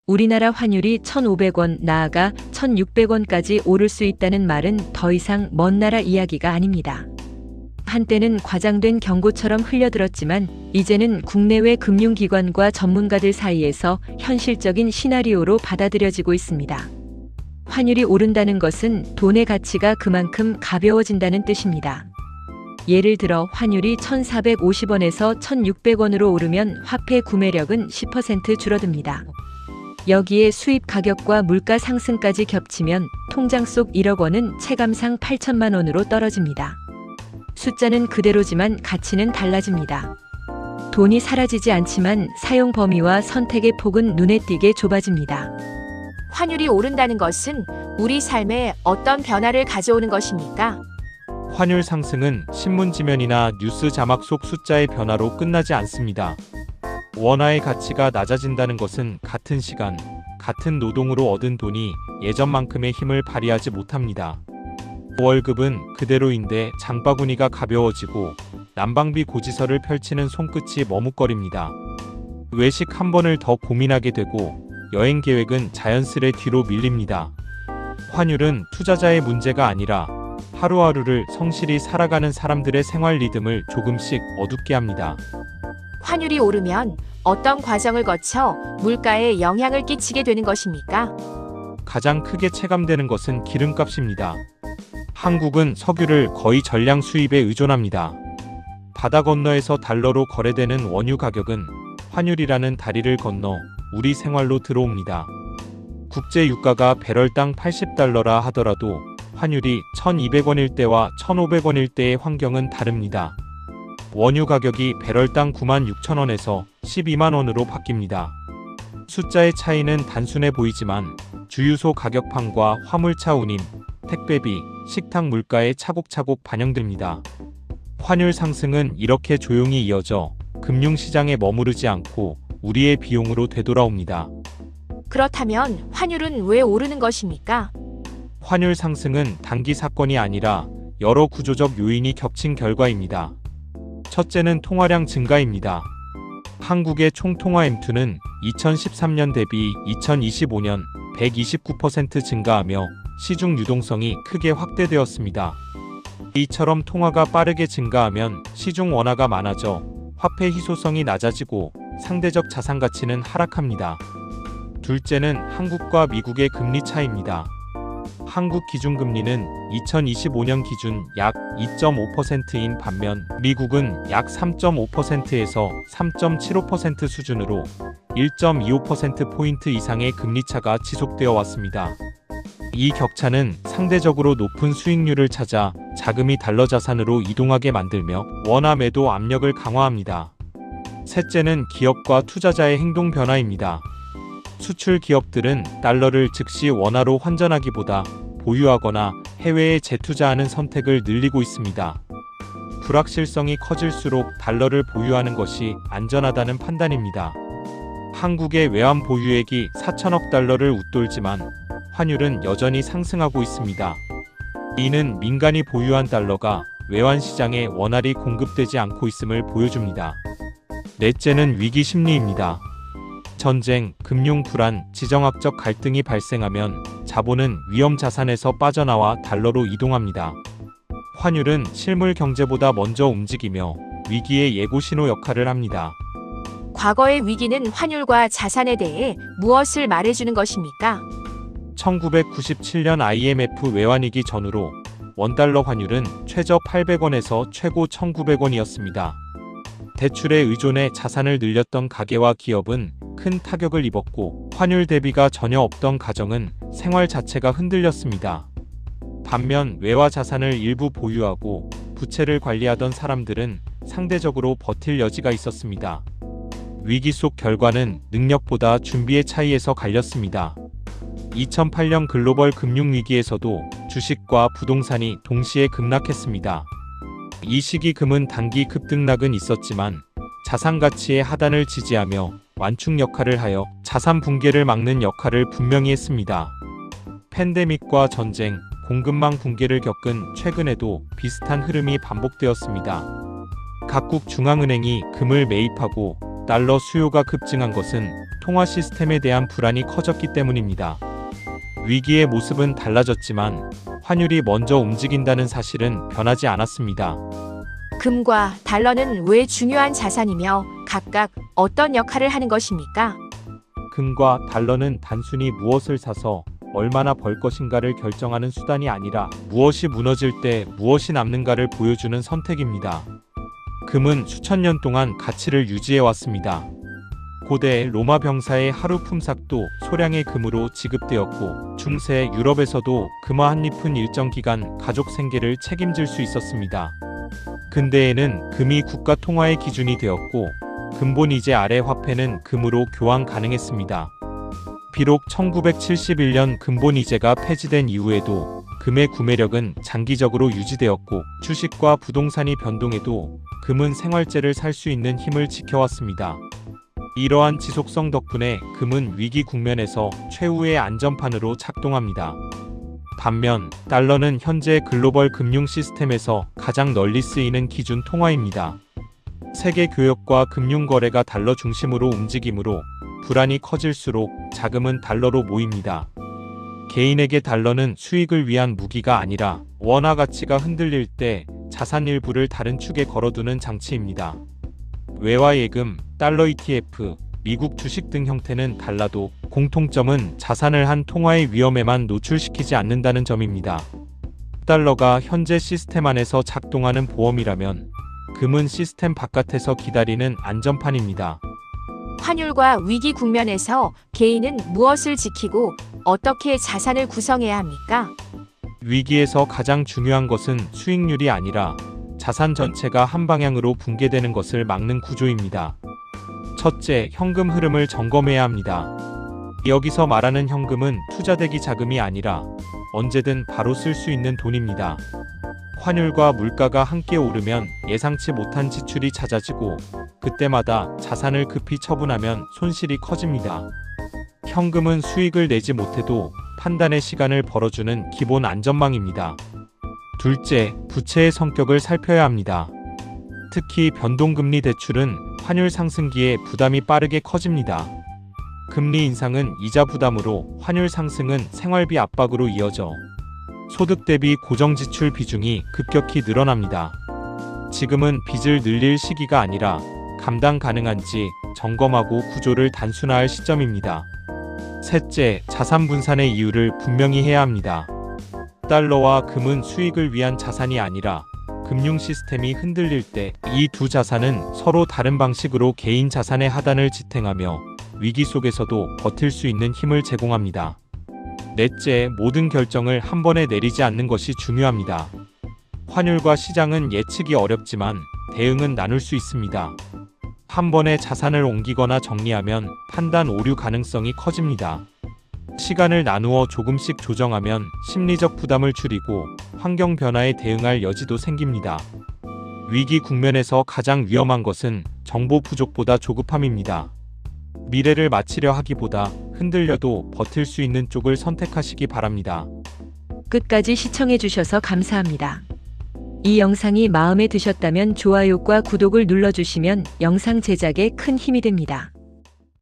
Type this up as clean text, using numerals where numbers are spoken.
우리나라 환율이 1,500원 나아가 1,600원까지 오를 수 있다는 말은 더 이상 먼 나라 이야기가 아닙니다. 한때는 과장된 경고처럼 흘려들었지만 이제는 국내외 금융기관과 전문가들 사이에서 현실적인 시나리오로 받아들여지고 있습니다. 환율이 오른다는 것은 돈의 가치가 그만큼 가벼워진다는 뜻입니다. 예를 들어 환율이 1,450원에서 1,600원으로 오르면 화폐 구매력은 10% 줄어듭니다. 여기에 수입 가격과 물가 상승까지 겹치면 통장 속 1억 원은 체감상 8천만 원으로 떨어집니다. 숫자는 그대로지만 가치는 달라집니다. 돈이 사라지지 않지만 사용 범위와 선택의 폭은 눈에 띄게 좁아집니다. 환율이 오른다는 것은 우리 삶에 어떤 변화를 가져오는 것입니까? 환율 상승은 신문 지면이나 뉴스 자막 속 숫자의 변화로 끝나지 않습니다. 원화의 가치가 낮아진다는 것은 같은 시간, 같은 노동으로 얻은 돈이 예전만큼의 힘을 발휘하지 못합니다. 월급은 그대로인데 장바구니가 가벼워지고 난방비 고지서를 펼치는 손끝이 머뭇거립니다. 외식 한 번을 더 고민하게 되고 여행 계획은 자연스레 뒤로 밀립니다. 환율은 투자자의 문제가 아니라 하루하루를 성실히 살아가는 사람들의 생활 리듬을 조금씩 어둡게 합니다. 환율이 오르면 어떤 과정을 거쳐 물가에 영향을 끼치게 되는 것입니까? 가장 크게 체감되는 것은 기름값입니다. 한국은 석유를 거의 전량 수입에 의존합니다. 바다 건너에서 달러로 거래되는 원유 가격은 환율이라는 다리를 건너 우리 생활로 들어옵니다. 국제 유가가 배럴당 80달러라 하더라도 환율이 1,200원일 때와 1,500원일 때의 환경은 다릅니다. 원유 가격이 배럴당 96,000원에서 120,000원으로 바뀝니다. 숫자의 차이는 단순해 보이지만 주유소 가격판과 화물차 운임, 택배비, 식탁 물가에 차곡차곡 반영됩니다. 환율 상승은 이렇게 조용히 이어져 금융시장에 머무르지 않고 우리의 비용으로 되돌아옵니다. 그렇다면 환율은 왜 오르는 것입니까? 환율 상승은 단기 사건이 아니라 여러 구조적 요인이 겹친 결과입니다. 첫째는 통화량 증가입니다. 한국의 총통화 M2는 2013년 대비 2025년 129% 증가하며 시중 유동성이 크게 확대되었습니다. 이처럼 통화가 빠르게 증가하면 시중 원화가 많아져 화폐 희소성이 낮아지고 상대적 자산 가치는 하락합니다. 둘째는 한국과 미국의 금리 차이입니다. 한국 기준금리는 2025년 기준 약 2.5%인 반면 미국은 약 3.5%에서 3.75% 수준으로 1.25%포인트 이상의 금리차가 지속되어 왔습니다. 이 격차는 상대적으로 높은 수익률을 찾아 자금이 달러 자산으로 이동하게 만들며 원화 매도 압력을 강화합니다. 셋째는 기업과 투자자의 행동 변화입니다. 수출 기업들은 달러를 즉시 원화로 환전하기보다 보유하거나 해외에 재투자하는 선택을 늘리고 있습니다. 불확실성이 커질수록 달러를 보유하는 것이 안전하다는 판단입니다. 한국의 외환 보유액이 4천억 달러를 웃돌지만 환율은 여전히 상승하고 있습니다. 이는 민간이 보유한 달러가 외환 시장에 원활히 공급되지 않고 있음을 보여줍니다. 넷째는 위기 심리입니다. 전쟁, 금융 불안, 지정학적 갈등이 발생하면 자본은 위험 자산에서 빠져나와 달러로 이동합니다. 환율은 실물 경제보다 먼저 움직이며 위기의 예고 신호 역할을 합니다. 과거의 위기는 환율과 자산에 대해 무엇을 말해주는 것입니까? 1997년 IMF 외환위기 전후로 원달러 환율은 최저 800원에서 최고 1900원이었습니다. 대출에 의존해 자산을 늘렸던 가계와 기업은 큰 타격을 입었고 환율 대비가 전혀 없던 가정은 생활 자체가 흔들렸습니다. 반면 외화 자산을 일부 보유하고 부채를 관리하던 사람들은 상대적으로 버틸 여지가 있었습니다. 위기 속 결과는 능력보다 준비의 차이에서 갈렸습니다. 2008년 글로벌 금융위기에서도 주식과 부동산이 동시에 급락했습니다. 이 시기 금은 단기 급등락은 있었지만 자산 가치의 하단을 지지하며 완충 역할을 하여 자산 붕괴를 막는 역할을 분명히 했습니다. 팬데믹과 전쟁, 공급망 붕괴를 겪은 최근에도 비슷한 흐름이 반복되었습니다. 각국 중앙은행이 금을 매입하고 달러 수요가 급증한 것은 통화 시스템에 대한 불안이 커졌기 때문입니다. 위기의 모습은 달라졌지만 환율이 먼저 움직인다는 사실은 변하지 않았습니다. 금과 달러는 왜 중요한 자산이며 각각 어떤 역할을 하는 것입니까? 금과 달러는 단순히 무엇을 사서 얼마나 벌 것인가를 결정하는 수단이 아니라 무엇이 무너질 때 무엇이 남는가를 보여주는 선택입니다. 금은 수천 년 동안 가치를 유지해 왔습니다. 고대 로마 병사의 하루 품삯도 소량의 금으로 지급되었고 중세 유럽에서도 금화 한 잎은 일정 기간 가족 생계를 책임질 수 있었습니다. 근대에는 금이 국가 통화의 기준이 되었고 근본 이제 아래 화폐는 금으로 교환 가능했습니다. 비록 1971년 근본 이제가 폐지된 이후에도 금의 구매력은 장기적으로 유지되었고 주식과 부동산이 변동해도 금은 생활재를 살 수 있는 힘을 지켜왔습니다. 이러한 지속성 덕분에 금은 위기 국면에서 최후의 안전판으로 작동합니다. 반면 달러는 현재 글로벌 금융 시스템에서 가장 널리 쓰이는 기준 통화입니다. 세계 교역과 금융 거래가 달러 중심으로 움직이므로 불안이 커질수록 자금은 달러로 모입니다. 개인에게 달러는 수익을 위한 무기가 아니라 원화 가치가 흔들릴 때 자산 일부를 다른 축에 걸어두는 장치입니다. 외화 예금, 달러 ETF, 미국 주식 등 형태는 달라도 공통점은 자산을 한 통화의 위험에만 노출시키지 않는다는 점입니다. 달러가 현재 시스템 안에서 작동하는 보험이라면 금은 시스템 바깥에서 기다리는 안전판입니다. 환율과 위기 국면에서 개인은 무엇을 지키고 어떻게 자산을 구성해야 합니까? 위기에서 가장 중요한 것은 수익률이 아니라 자산 전체가 한 방향으로 붕괴되는 것을 막는 구조입니다. 첫째, 현금 흐름을 점검해야 합니다. 여기서 말하는 현금은 투자대기 자금이 아니라 언제든 바로 쓸 수 있는 돈입니다. 환율과 물가가 함께 오르면 예상치 못한 지출이 잦아지고 그때마다 자산을 급히 처분하면 손실이 커집니다. 현금은 수익을 내지 못해도 판단의 시간을 벌어주는 기본 안전망입니다. 둘째, 부채의 성격을 살펴야 합니다. 특히 변동금리 대출은 환율 상승기에 부담이 빠르게 커집니다. 금리 인상은 이자 부담으로, 환율 상승은 생활비 압박으로 이어져 소득 대비 고정지출 비중이 급격히 늘어납니다. 지금은 빚을 늘릴 시기가 아니라 감당 가능한지 점검하고 구조를 단순화할 시점입니다. 셋째, 자산 분산의 이유를 분명히 해야 합니다. 달러와 금은 수익을 위한 자산이 아니라 금융 시스템이 흔들릴 때 이 두 자산은 서로 다른 방식으로 개인 자산의 하단을 지탱하며 위기 속에서도 버틸 수 있는 힘을 제공합니다. 넷째, 모든 결정을 한 번에 내리지 않는 것이 중요합니다. 환율과 시장은 예측이 어렵지만 대응은 나눌 수 있습니다. 한 번에 자산을 옮기거나 정리하면 판단 오류 가능성이 커집니다. 시간을 나누어 조금씩 조정하면 심리적 부담을 줄이고 환경 변화에 대응할 여지도 생깁니다. 위기 국면에서 가장 위험한 것은 정보 부족보다 조급함입니다. 미래를 맞히려 하기보다 흔들려도 버틸 수 있는 쪽을 선택하시기 바랍니다. 끝까지 시청해주셔서 감사합니다. 이 영상이 마음에 드셨다면 좋아요과 구독을 눌러주시면 영상 제작에 큰 힘이 됩니다.